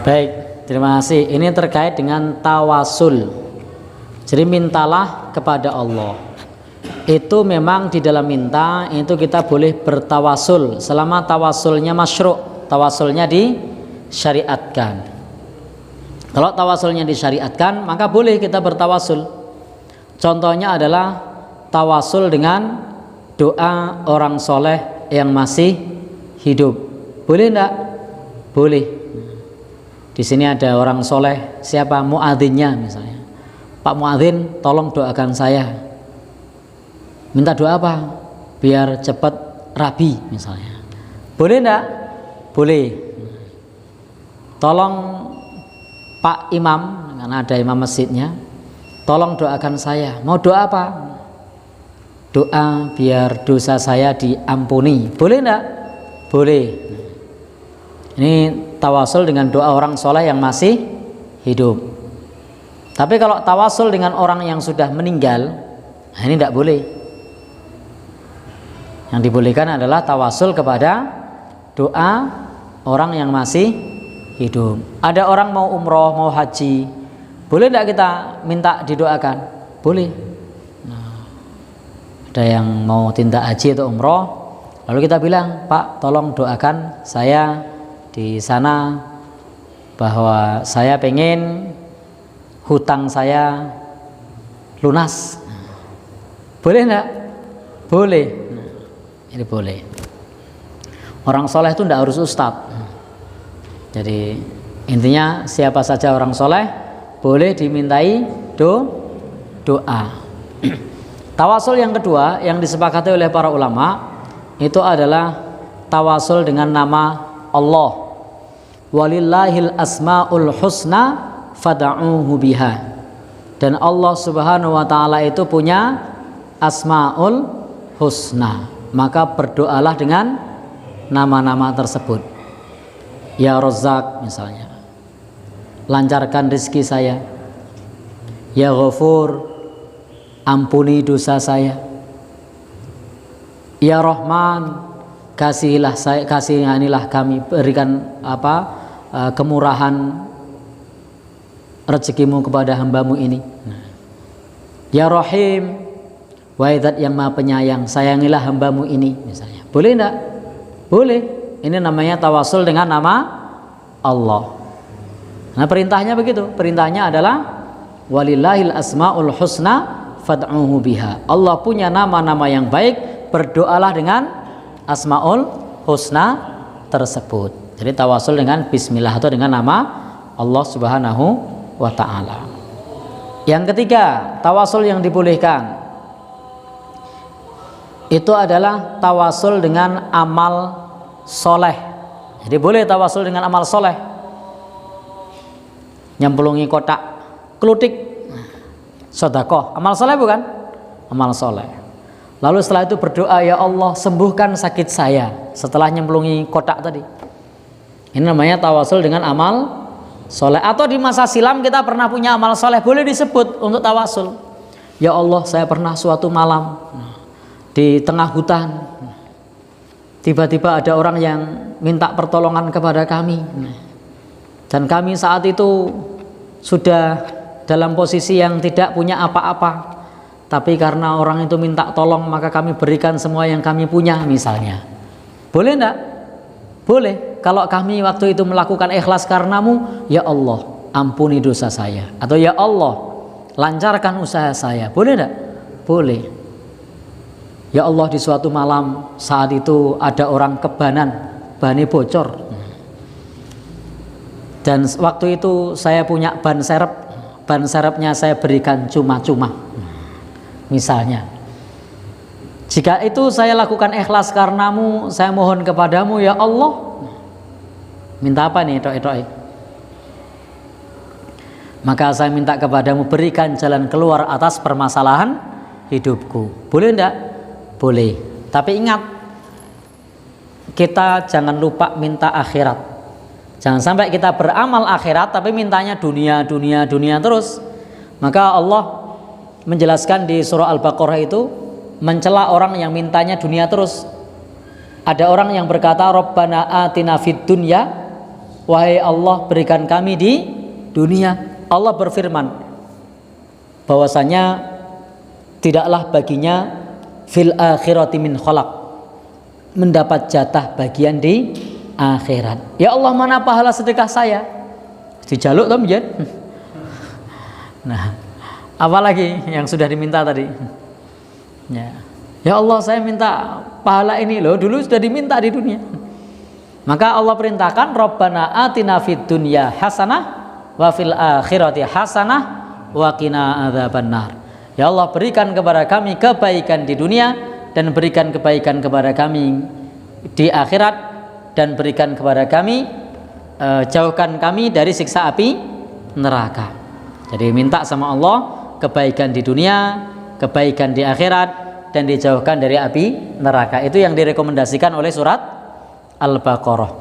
Baik, terima kasih. Ini terkait dengan tawasul. Jadi mintalah kepada Allah. Itu memang di dalam minta itu kita boleh bertawasul selama tawasulnya masyru', tawasulnya disyariatkan. Kalau tawasulnya disyariatkan, maka boleh kita bertawasul. Contohnya adalah tawasul dengan doa orang soleh yang masih hidup. Boleh enggak? Boleh. Di sini ada orang soleh, siapa? Muadzinnya misalnya. Pak Muadzin, tolong doakan saya. Minta doa apa? Biar cepat rabi misalnya. Boleh enggak? Boleh. Tolong Pak Imam, karena ada imam masjidnya, tolong doakan saya. Mau doa apa? Doa biar dosa saya diampuni. Boleh enggak? Boleh. Ini tawasul dengan doa orang soleh yang masih hidup. Tapi kalau tawasul dengan orang yang sudah meninggal, nah ini tidak boleh. Yang dibolehkan adalah tawasul kepada doa orang yang masih hidup. Ada orang mau umroh, mau haji, boleh tidak kita minta didoakan? Boleh. Nah, ada yang mau tindak haji atau umroh, lalu kita bilang, Pak, tolong doakan saya di sana bahwa saya pengen hutang saya lunas. Boleh enggak? Boleh. Ini boleh. Orang soleh itu enggak harus ustadz. Jadi intinya siapa saja orang soleh boleh dimintai doa. Tawasul yang kedua yang disepakati oleh para ulama itu adalah tawasul dengan nama Allah. Walillahil asmaul husna fad'uhu biha. Dan Allah Subhanahu wa taala itu punya asmaul husna, maka berdoalah dengan nama-nama tersebut. Ya Razzaq misalnya, lancarkan rezeki saya. Ya Ghafur, ampuni dosa saya. Ya Rahman, kasihanilah kami, berikan kemurahan rezekimu kepada hambamu ini. Ya Rahim, wahai Zat yang Maha Penyayang, sayangilah hambamu ini misalnya. Boleh enggak? Boleh. Ini namanya tawasul dengan nama Allah. Nah perintahnya begitu. Perintahnya adalah walillahil asmaul husna fad'uhu biha. Allah punya nama-nama yang baik, berdoalah dengan asmaul husna tersebut. Jadi tawasul dengan bismillah atau dengan nama Allah Subhanahu wa ta'ala. Yang ketiga, tawasul yang dibolehkan itu adalah tawasul dengan amal soleh. Jadi boleh tawasul dengan amal soleh. Nyemplungi kotak klutik, sedekah, amal soleh bukan? Amal soleh. Lalu setelah itu berdoa, ya Allah sembuhkan sakit saya, setelah nyemplungi kotak tadi. Ini namanya tawasul dengan amal soleh. Atau di masa silam kita pernah punya amal soleh, boleh disebut untuk tawasul. Ya Allah, saya pernah suatu malam di tengah hutan, tiba-tiba ada orang yang minta pertolongan kepada kami, dan kami saat itu sudah dalam posisi yang tidak punya apa-apa, tapi karena orang itu minta tolong maka kami berikan semua yang kami punya misalnya. Boleh enggak? Boleh. Kalau kami waktu itu melakukan ikhlas karenamu, ya Allah ampuni dosa saya, atau ya Allah lancarkan usaha saya. Boleh enggak? Boleh. Ya Allah, di suatu malam saat itu ada orang kebanan, bannya bocor, dan waktu itu saya punya ban serepnya saya berikan cuma-cuma misalnya. Jika itu saya lakukan ikhlas karenamu, saya mohon kepadamu ya Allah, minta apa nih etok-etok? Maka saya minta kepadamu berikan jalan keluar atas permasalahan hidupku. Boleh enggak? Boleh. Tapi ingat, kita jangan lupa minta akhirat. Jangan sampai kita beramal akhirat tapi mintanya dunia terus. Maka Allah menjelaskan di surah Al-Baqarah itu mencela orang yang mintanya dunia terus. Ada orang yang berkata Rabbana atina fid dunya wahai Allah berikan kami di dunia. Allah berfirman bahwasanya tidaklah baginya fil akhirati min khalaq, mendapat jatah bagian di akhirat. Ya Allah, mana pahala sedekah saya? Dijaluk toh mjen. Nah, apalagi yang sudah diminta tadi? Ya Allah, saya minta pahala ini loh, dulu sudah diminta di dunia. Maka Allah perintahkan, Rabbana atina fid dunya hasanah wa fil akhirati hasanah wa qina adzabannar. Ya Allah, berikan kepada kami kebaikan di dunia dan berikan kebaikan kepada kami di akhirat, dan berikan kepada kami jauhkan kami dari siksa api neraka. Jadi minta sama Allah kebaikan di dunia, kebaikan di akhirat, dan dijauhkan dari api neraka. Itu yang direkomendasikan oleh surat Al-Baqarah.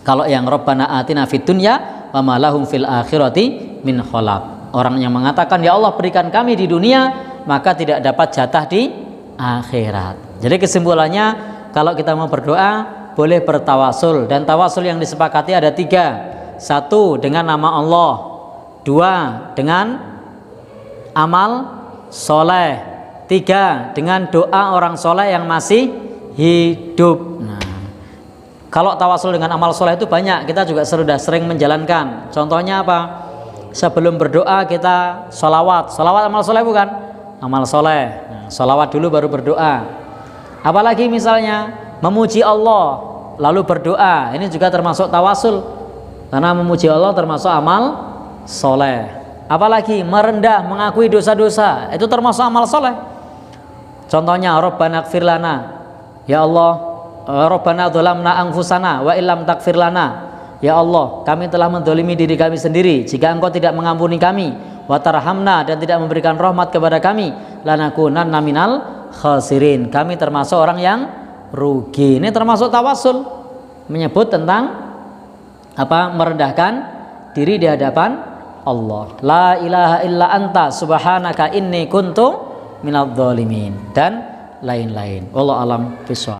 Kalau yang Rabbana atina fid dunya wa ma lahum fil akhirati min khalaq, orang yang mengatakan ya Allah berikan kami di dunia, maka tidak dapat jatah di akhirat. Jadi kesimpulannya, kalau kita mau berdoa boleh bertawasul, dan tawasul yang disepakati ada 3. 1 dengan nama Allah, 2 dengan amal soleh, 3 dengan doa orang soleh yang masih hidup. Nah, kalau tawasul dengan amal soleh itu banyak, kita juga sudah sering menjalankan. Contohnya apa? Sebelum berdoa kita sholawat. Sholawat amal soleh bukan? Amal soleh. Nah, sholawat dulu baru berdoa. Apalagi misalnya memuji Allah lalu berdoa, ini juga termasuk tawasul, karena memuji Allah termasuk amal soleh. Apalagi merendah, mengakui dosa-dosa, itu termasuk amal soleh. Contohnya Rabbana ighfir lana, ya Allah, Rabbana dzalamna anfusana wa illam taghfir lana, ya Allah kami telah menzalimi diri kami sendiri, jika Engkau tidak mengampuni kami, wa tarhamna, dan tidak memberikan rahmat kepada kami, lanakunanna minal khasirin, kami termasuk orang yang rugi. Ini termasuk tawasul, menyebut tentang apa? Merendahkan diri di hadapan Allah. La ilaha illa anta subhanaka inni kuntu minadh dhalimin, dan lain-lain. Wallahu alam bishawab.